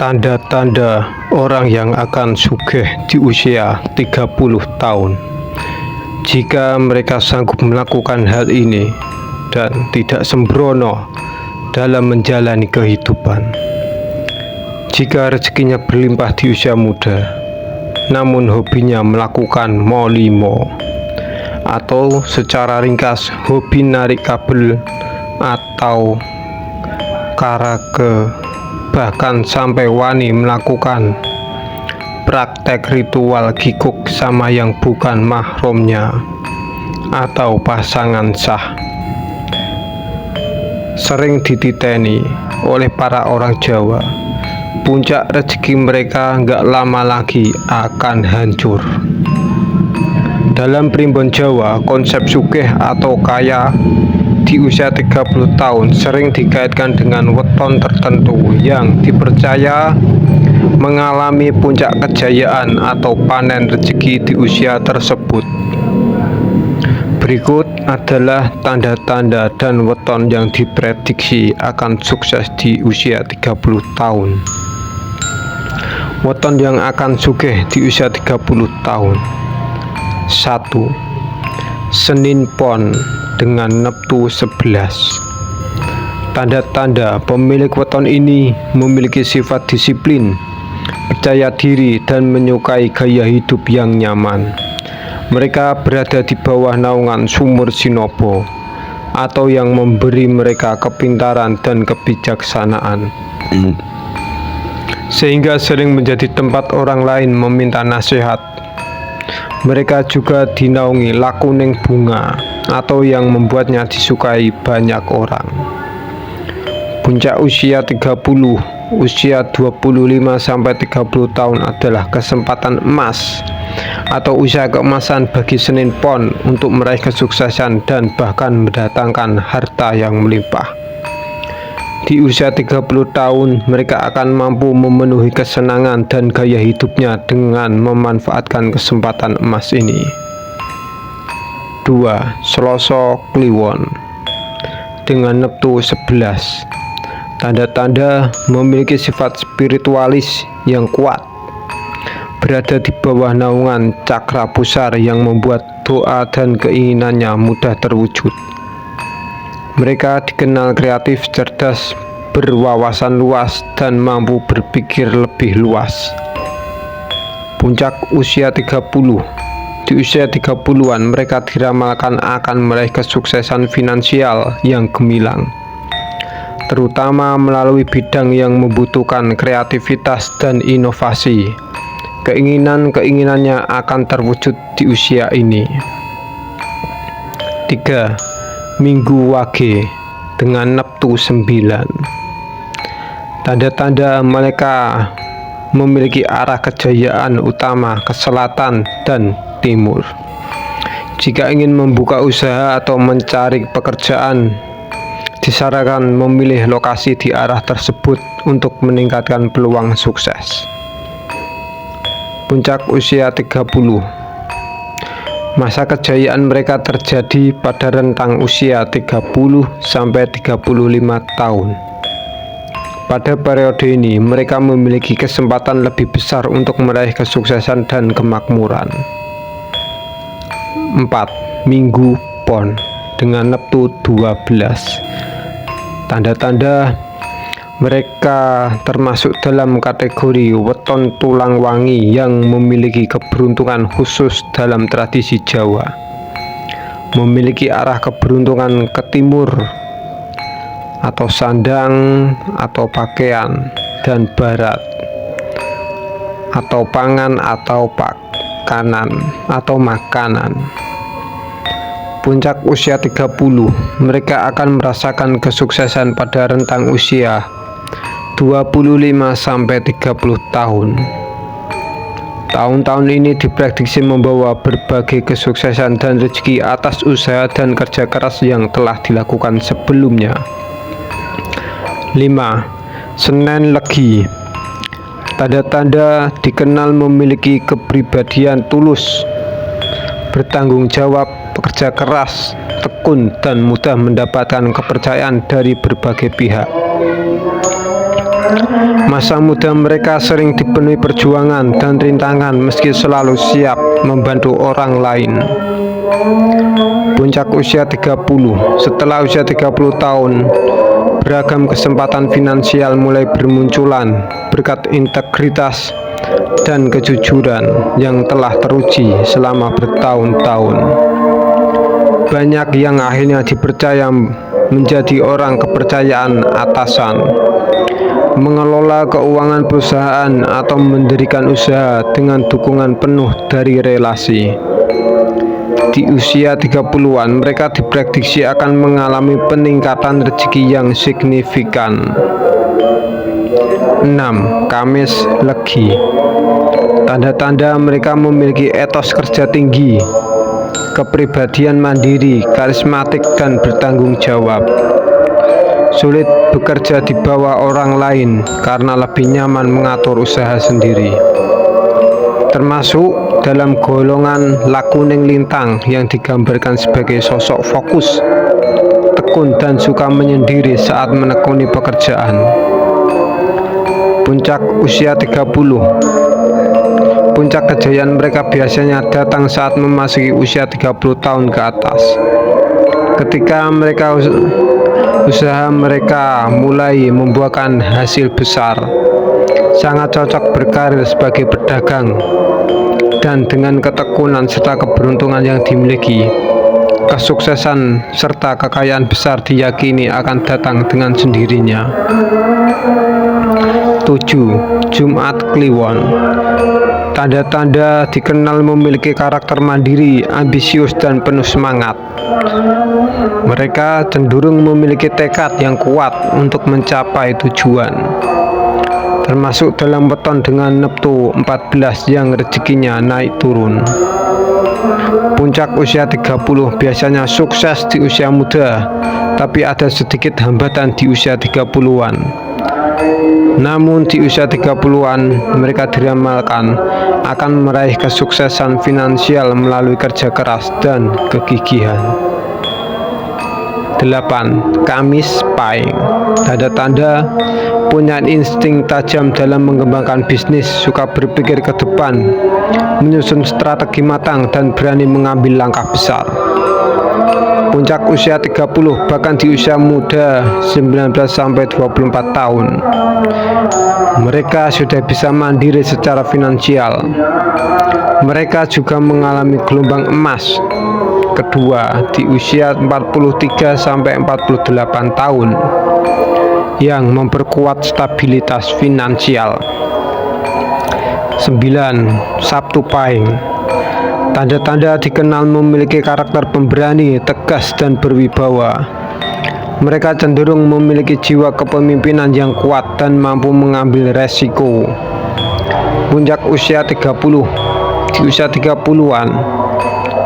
Tanda-tanda orang yang akan sugih di usia 30 tahun. Jika mereka sanggup melakukan hal ini dan tidak sembrono dalam menjalani kehidupan. Jika rezekinya berlimpah di usia muda, namun hobinya melakukan molimo, atau secara ringkas hobi narik kabel atau karake, bahkan sampai wani melakukan praktek ritual giguk sama yang bukan mahramnya atau pasangan sah. Sering dititeni oleh para orang Jawa, puncak rezeki mereka nggak lama lagi akan hancur. Dalam primbon Jawa, konsep sugih atau kaya di usia 30 tahun sering dikaitkan dengan weton tertentu yang dipercaya mengalami puncak kejayaan atau panen rezeki di usia tersebut. Berikut adalah tanda-tanda dan weton yang diprediksi akan sukses di usia 30 tahun. Weton yang akan sugih di usia 30 tahun. 1. Senin Pon dengan Neptu 11. Tanda-tanda pemilik weton ini memiliki sifat disiplin, percaya diri, dan menyukai gaya hidup yang nyaman. Mereka berada di bawah naungan sumur Sinobo atau yang memberi mereka kepintaran dan kebijaksanaan, sehingga sering menjadi tempat orang lain meminta nasihat. Mereka juga dinaungi lakuning bunga atau yang membuatnya disukai banyak orang. Puncak usia 30, usia 25-30 tahun adalah kesempatan emas atau usia keemasan bagi Senin Pon untuk meraih kesuksesan dan bahkan mendatangkan harta yang melimpah. Di usia 30 tahun, mereka akan mampu memenuhi kesenangan dan gaya hidupnya dengan memanfaatkan kesempatan emas ini. 2. Selasa Kliwon dengan Neptu 11. Tanda-tanda memiliki sifat spiritualis yang kuat, berada di bawah naungan cakra pusar yang membuat doa dan keinginannya mudah terwujud. Mereka dikenal kreatif, cerdas, berwawasan luas, dan mampu berpikir lebih luas. Puncak usia 30. Di usia 30-an mereka diramalkan akan meraih kesuksesan finansial yang gemilang, terutama melalui bidang yang membutuhkan kreativitas dan inovasi. Keinginan-keinginannya akan terwujud di usia ini. 3. Minggu Wage dengan Neptu 9. Tanda-tanda mereka memiliki arah kejayaan utama ke selatan dan timur. Jika ingin membuka usaha atau mencari pekerjaan, disarankan memilih lokasi di arah tersebut untuk meningkatkan peluang sukses. Puncak usia 30. Masa kejayaan mereka terjadi pada rentang usia 30-35 tahun. Pada periode ini, mereka memiliki kesempatan lebih besar untuk meraih kesuksesan dan kemakmuran. 4. Minggu Pon dengan Neptu 12. Tanda-tanda mereka termasuk dalam kategori weton tulang wangi yang memiliki keberuntungan khusus dalam tradisi Jawa. Memiliki arah keberuntungan ke timur atau sandang atau pakaian, dan barat atau pangan atau kanan atau makanan. Puncak usia 30, mereka akan merasakan kesuksesan pada rentang usia 25-30 tahun. Tahun-tahun ini diprediksi membawa berbagai kesuksesan dan rezeki atas usaha dan kerja keras yang telah dilakukan sebelumnya. 5. Senen Legi. Tanda-tanda dikenal memiliki kepribadian tulus, bertanggung jawab, bekerja keras, tekun, dan mudah mendapatkan kepercayaan dari berbagai pihak. Masa muda mereka sering dipenuhi perjuangan dan rintangan meski selalu siap membantu orang lain. Puncak usia 30. Setelah usia 30 tahun, beragam kesempatan finansial mulai bermunculan berkat integritas dan kejujuran yang telah teruji selama bertahun-tahun. Banyak yang akhirnya dipercaya menjadi orang kepercayaan atasan, mengelola keuangan perusahaan atau mendirikan usaha dengan dukungan penuh dari relasi. Di usia 30-an, mereka diprediksi akan mengalami peningkatan rezeki yang signifikan. 6. Kamis Legi. Tanda-tanda mereka memiliki etos kerja tinggi, kepribadian mandiri, karismatik, dan bertanggung jawab. Sulit bekerja di bawah orang lain karena lebih nyaman mengatur usaha sendiri. Termasuk dalam golongan lakuning lintang yang digambarkan sebagai sosok fokus, tekun, dan suka menyendiri saat menekuni pekerjaan. Puncak usia 30. Puncak kejayaan mereka biasanya datang saat memasuki usia 30 tahun ke atas. Ketika usaha mereka mulai membuahkan hasil besar, sangat cocok berkarir sebagai pedagang, dan dengan ketekunan serta keberuntungan yang dimiliki, kesuksesan serta kekayaan besar diyakini akan datang dengan sendirinya. 7. Jumat Kliwon. Tanda-tanda dikenal memiliki karakter mandiri, ambisius, dan penuh semangat. Mereka cenderung memiliki tekad yang kuat untuk mencapai tujuan, termasuk dalam weton dengan Neptu 14 yang rezekinya naik turun. Puncak usia 30 biasanya sukses di usia muda, tapi ada sedikit hambatan di usia 30-an. Namun di usia 30-an, mereka diramalkan akan meraih kesuksesan finansial melalui kerja keras dan kegigihan. 8. Kamis Pahing. Tanda-tanda punya insting tajam dalam mengembangkan bisnis, suka berpikir ke depan, menyusun strategi matang, dan berani mengambil langkah besar. Puncak usia 30, bahkan di usia muda 19-24 tahun, mereka sudah bisa mandiri secara finansial. Mereka juga mengalami gelombang emas kedua di usia 43-48 tahun yang memperkuat stabilitas finansial. 9. Sabtu Pahing. Tanda-tanda dikenal memiliki karakter pemberani, tegas, dan berwibawa. Mereka cenderung memiliki jiwa kepemimpinan yang kuat dan mampu mengambil resiko. Puncak usia 30. Di usia 30-an,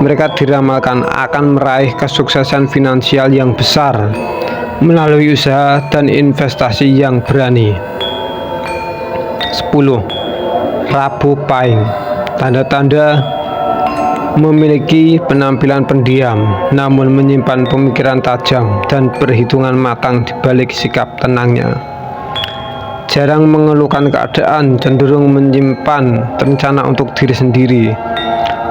mereka diramalkan akan meraih kesuksesan finansial yang besar melalui usaha dan investasi yang berani. 10. Rabu Pahing. Tanda-tanda memiliki penampilan pendiam, namun menyimpan pemikiran tajam dan perhitungan matang di balik sikap tenangnya. Jarang mengeluhkan keadaan, cenderung menyimpan rencana untuk diri sendiri,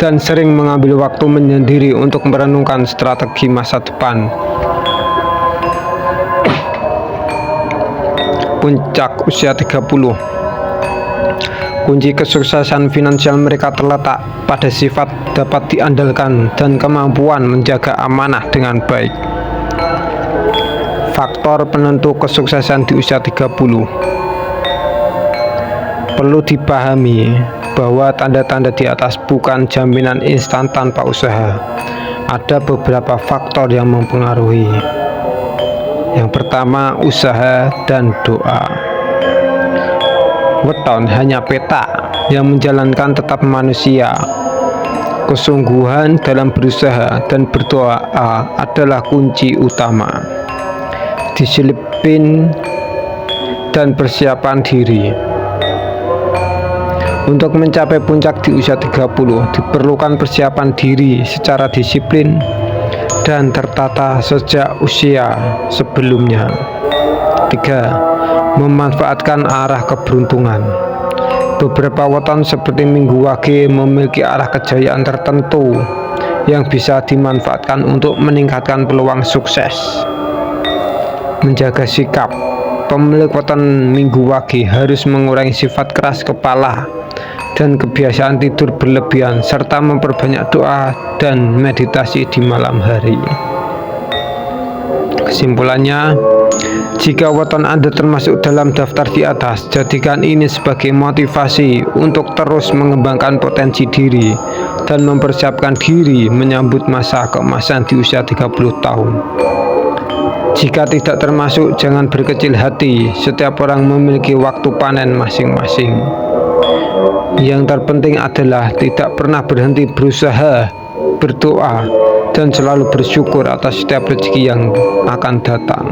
dan sering mengambil waktu menyendiri untuk merenungkan strategi masa depan. Puncak usia 30. Kunci kesuksesan finansial mereka terletak pada sifat dapat diandalkan dan kemampuan menjaga amanah dengan baik. Faktor penentu kesuksesan di usia 30. Perlu dipahami bahwa tanda-tanda di atas bukan jaminan instan tanpa usaha. Ada beberapa faktor yang mempengaruhi. Yang pertama, usaha dan doa. Weton hanya peta, yang menjalankan tetap manusia. Kesungguhan dalam berusaha dan berdoa adalah kunci utama. Disiplin dan persiapan diri. Untuk mencapai puncak di usia 30, diperlukan persiapan diri secara disiplin dan tertata sejak usia sebelumnya. 3. memanfaatkan arah keberuntungan. Beberapa weton seperti Minggu Wage memiliki arah kejayaan tertentu yang bisa dimanfaatkan untuk meningkatkan peluang sukses. Menjaga sikap. Pemilik weton Minggu Wage harus mengurangi sifat keras kepala dan kebiasaan tidur berlebihan, serta memperbanyak doa dan meditasi di malam hari. Kesimpulannya, jika weton Anda termasuk dalam daftar di atas, jadikan ini sebagai motivasi untuk terus mengembangkan potensi diri dan mempersiapkan diri menyambut masa keemasan di usia 30 tahun. Jika tidak termasuk, jangan berkecil hati, setiap orang memiliki waktu panen masing-masing. Yang terpenting adalah tidak pernah berhenti berusaha, berdoa, dan selalu bersyukur atas setiap rezeki yang akan datang.